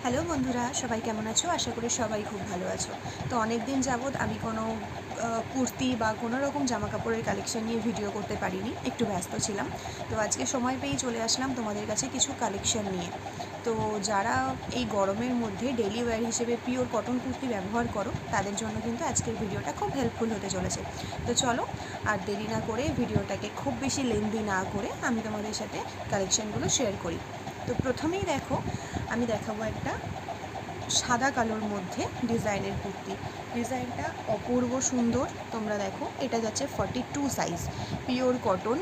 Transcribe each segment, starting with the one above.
Hello বন্ধুরা, সবাই কেমন আছো? আশা করি সবাই খুব ভালো আছো। তো অনেক দিন যাবৎ আমি কোনো কুর্তি বা কোনো রকম জামা কাপড়ের কালেকশন নিয়ে ভিডিও করতে পারিনি, একটু ব্যস্ত ছিলাম। তো আজকে সময় পেয়েই চলে আসলাম তোমাদের কাছে কিছু কালেকশন নিয়ে। তো যারা এই গরমের মধ্যে ডেইলি ওয়্যার হিসেবে পিওর কটন কুর্তি ব্যবহার করো, তাদের জন্য কিন্তু আজকের ভিডিওটা খুব হেল্পফুল হতে চলেছে। তো চলো আর দেরি না করে ভিডিওটাকে খুব বেশি লেন্দি না করে আমি তোমাদের সাথে কালেকশনগুলো শেয়ার করি। তো প্রথমেই দেখো, আমি দেখাবো একটা সাদা কালোর মধ্যে ডিজাইনের কুর্তি। ডিজাইনটা অপূর্ব সুন্দর। তোমরা দেখো, এটা যাচ্ছে 42 সাইজ, পিওর কটন।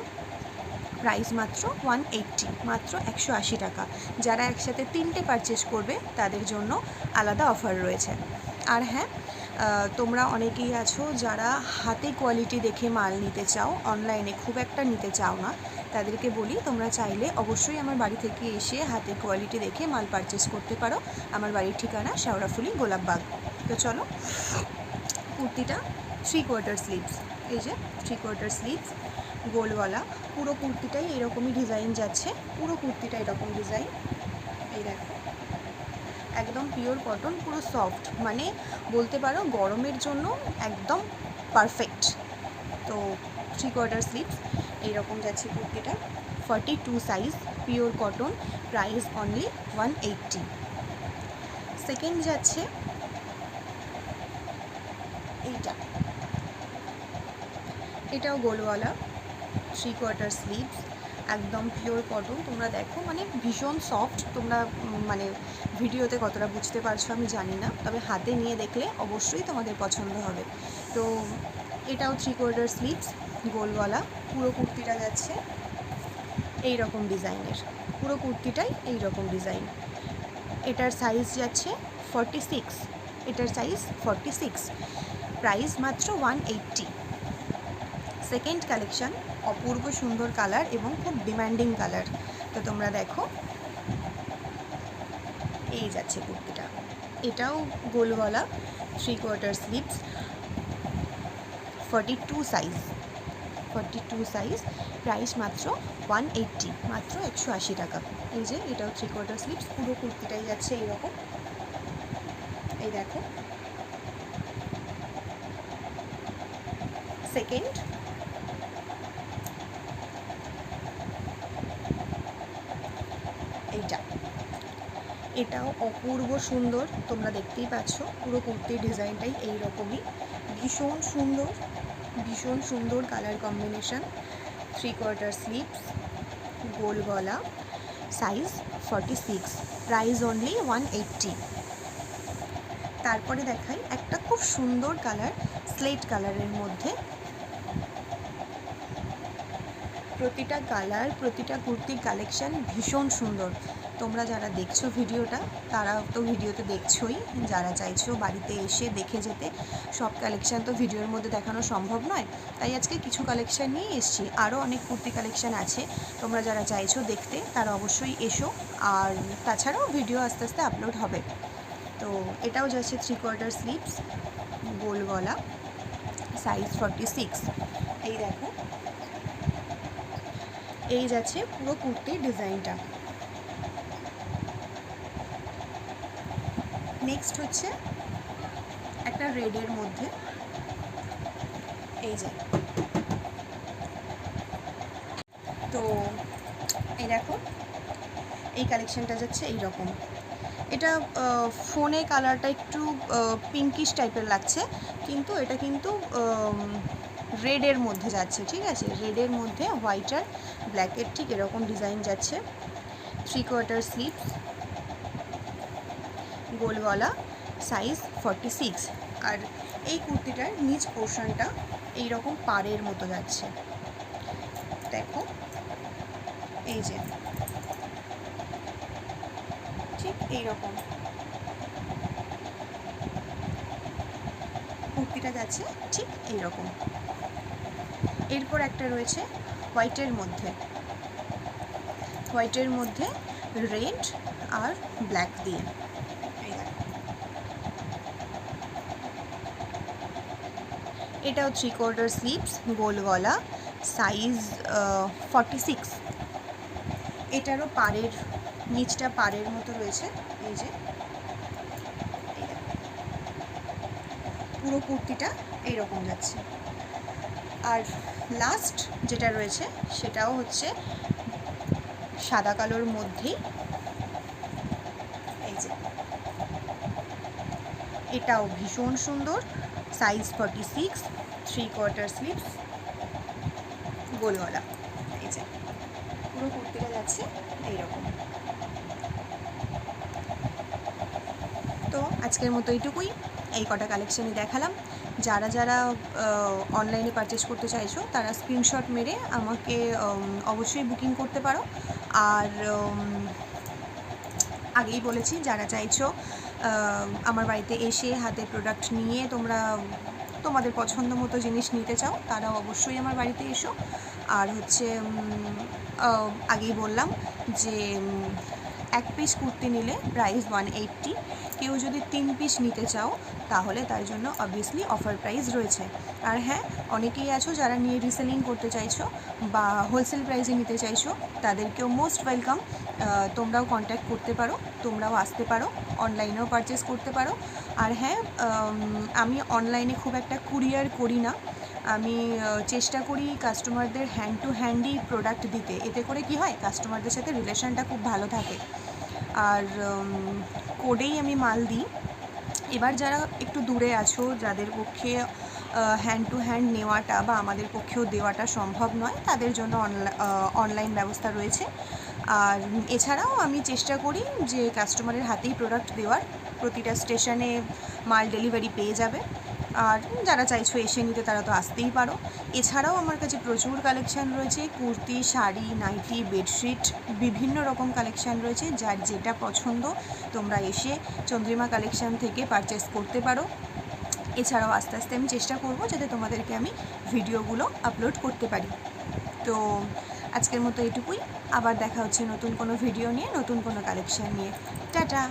প্রাইস মাত্র 180, মাত্র 180 টাকা। যারা একসাথে 3টে পারচেস করবে তাদের জন্য আলাদা অফার রয়েছে। আর হ্যাঁ, তোমরা অনেকেই আছো যারা হাতে কোয়ালিটি দেখে মাল নিতে চাও, অনলাইনে খুব একটা নিতে চাও না। তাদেরকে বলি, তোমরা চাইলে অবশ্যই আমার বাড়ি থেকে এসে হাতে কোয়ালিটি দেখে মাল পারচেস করতে পারো। আমার বাড়ির ঠিকানা শেওড়াফুলি, গোলাপবাগ। তো চলো, কুর্তিটা 3/4 স্লিভস। এই যে 3/4 স্লিভস, গোলওয়ালা। পুরো কুর্তিটাই এরকমই ডিজাইন যাচ্ছে, পুরো কুর্তিটা এরকম ডিজাইন। এই দেখো, একদম পিওর কটন, পুরো সফট, মানে বলতে পারো গরমের জন্য একদম পারফেক্ট। তো 3/4 স্লিভস এইরকম যাচ্ছে কুর্তিটা, 42 size, pure cotton. Price only 180। Second যাচ্ছে এইটা, এটাও গোলওয়ালা, 3/4 স্লিভস, একদম পিওর কটন। তোমরা দেখো, মানে ভীষণ সফট। তোমরা মানে ভিডিওতে কতটা বুঝতে পারছো আমি জানি না, তবে হাতে নিয়ে দেখলে অবশ্যই তোমাদের পছন্দ হবে। তো এটাও 3/4 স্লিভস, গোলওয়ালা। পুরো কুর্তিটা যাচ্ছে এই রকম ডিজাইনের, পুরো কুর্তিটাই এই রকম ডিজাইন। এটার সাইজ যাচ্ছে 46, এটার সাইজ 46। প্রাইস মাত্র 180। সেকেন্ড কালেকশন, অপূর্ব সুন্দর কালার এবং খুব ডিমান্ডিং কালার। তো তোমরা দেখো, এই যাচ্ছে কুর্তিটা, এটাও গোলওয়ালা, 3/4 স্লিভস, 42 সাইজ, 42 সাইজ। প্রাইস মাত্র 180, মাত্র 180 টাকা। এই যে এটাও 3/4 স্লিভস, পুরো কুর্তিটাই যাচ্ছে এইরকম। এই দেখো সেকেন্ড, এইটা, এটাও অপূর্ব সুন্দর। তোমরা দেখতেই পাচ্ছ, পুরো কুর্তির ডিজাইনটাই এইরকমই, ভীষণ সুন্দর, ভীষণ সুন্দর কালার কম্বিনেশন। 3/4 স্লিভস, গোল গলা, সাইজ 46, প্রাইস অনলি 180। তারপরে দেখাই একটা খুব সুন্দর কালার, স্লেট কালারের মধ্যে। প্রতিটা কালার, প্রতিটা কুর্তির কালেকশান ভীষণ সুন্দর। তোমরা যারা দেখছো ভিডিওটা, তারা তো ভিডিওতে দেখছোই, যারা চাইছো বাড়িতে এসে দেখে যেতে, সব কালেকশান তো ভিডিওর মধ্যে দেখানো সম্ভব নয়, তাই আজকে কিছু কালেকশান নিয়ে এসেছি। আরও অনেক কুর্তি কালেকশান আছে, তোমরা যারা চাইছো দেখতে তারা অবশ্যই এসো। আর তাছাড়াও ভিডিও আস্তে আস্তে আপলোড হবে। তো এটাও যাচ্ছে 3/4 স্লিভস, গোল গলা, সাইজ 46। এই দেখো, এই যাচ্ছে পুরো কুর্তির ডিজাইনটা। নেক্সট হচ্ছে একটা রেডের মধ্যে, এই যে, তো এই দেখো, এই কালেকশানটা যাচ্ছে এই রকম। এটা ফোনে কালারটা একটু পিঙ্কিশ টাইপের লাগছে, কিন্তু এটা কিন্তু রেডের মধ্যে যাচ্ছে, ঠিক আছে? রেডের মধ্যে হোয়াইট আর ব্ল্যাকের ঠিক এরকম ডিজাইন যাচ্ছে। 3/4 স্লিভস, গোলওয়ালা, সাইজ 46। আর এই কুর্তিটার নিচ পোর্শনটা এইরকম পাড়ের মতো যাচ্ছে, দেখো, এই যে ঠিক এইরকম কুর্তিটা যাচ্ছে, ঠিক এইরকম। এরপর একটা রয়েছে হোয়াইটের মধ্যে, হোয়াইটের মধ্যে রেড আর ব্ল্যাক দিয়ে। এটাও 3/4 স্লিভস, গোল গলা, সাইজ 46। এটারও পাড়ের, নিচটা পাড়ের মতো রয়েছে, এই যে পুরো কুর্তিটা এইরকম যাচ্ছে। আর লাস্ট যেটা রয়েছে সেটাও হচ্ছে সাদা কালোর মধ্যেই, এই যে এটাও ভীষণ সুন্দর, সাইজ 46, 3/4 স্লিভস, গোলগলা। এই যে পুরো কুর্তিটা যাচ্ছে এইরকম। তো আজকের মতো এইটুকুই, এই কটা কালেকশানই দেখালাম। যারা যারা অনলাইনে পারচেস করতে চাইছো তারা স্ক্রিনশট মেরে আমাকে অবশ্যই বুকিং করতে পারো। আর আগেই বলেছি, যারা চাইছো আমার বাড়িতে এসে হাতে প্রোডাক্ট নিয়ে তোমরা তোমাদের পছন্দ মতো জিনিস নিতে চাও, তারাও অবশ্যই আমার বাড়িতে এসো। আর হচ্ছে আগেই বললাম যে 1 পিস কুর্তি নিলে প্রাইস 180, কেউ যদি 3 পিস নিতে চাও তাহলে তার জন্য অবভিয়াসলি অফার প্রাইস রয়েছে। আর হ্যাঁ, অনেকেই আছো যারা নিয়ে রিসেলিং করতে চাইছো বা হোলসেল প্রাইসে নিতে চাইছো, তাদেরকেও মোস্ট ওয়েলকাম। তোমরাও কন্ট্যাক্ট করতে পারো, তোমরাও আসতে পারো, অনলাইনেও পারচেস করতে পারো। আর হ্যাঁ, আমি অনলাইনে খুব একটা কুরিয়ার করি না, আমি চেষ্টা করি কাস্টমারদের হ্যান্ড টু হ্যান্ডই প্রোডাক্ট দিতে। এতে করে কি হয়, কাস্টমারদের সাথে রিলেশনটা খুব ভালো থাকে। আর কোডেই আমি মাল দিই। এবার যারা একটু দূরে আছো, যাদের পক্ষে হ্যান্ড টু হ্যান্ড নেওয়াটা বা আমাদের পক্ষেও দেওয়াটা সম্ভব নয়, তাদের জন্য অনলাইন ব্যবস্থা রয়েছে। আর এছাড়াও আমি চেষ্টা করি যে কাস্টমারের হাতেই প্রোডাক্ট দেওয়ার, প্রতিটা স্টেশনে মাল ডেলিভারি পেয়ে যাবে। আর যারা চাইছো এসে নিতে তারা তো আসতেই পারো। এছাড়াও আমার কাছে প্রচুর কালেকশান রয়েছে, কুর্তি, শাড়ি, নাইটি, বেডশিট, বিভিন্ন রকম কালেকশান রয়েছে। যার যেটা পছন্দ তোমরা এসে চন্দ্রিমা কালেকশান থেকে পারচেস করতে পারো। এছাড়াও আস্তে আস্তে আমি চেষ্টা করব যাতে তোমাদেরকে আমি ভিডিওগুলো আপলোড করতে পারি। তো আজকের মতো এটুকুই, আবার দেখা হচ্ছে নতুন কোনো ভিডিও নিয়ে, নতুন কোনো কালেকশান নিয়ে। টাটা।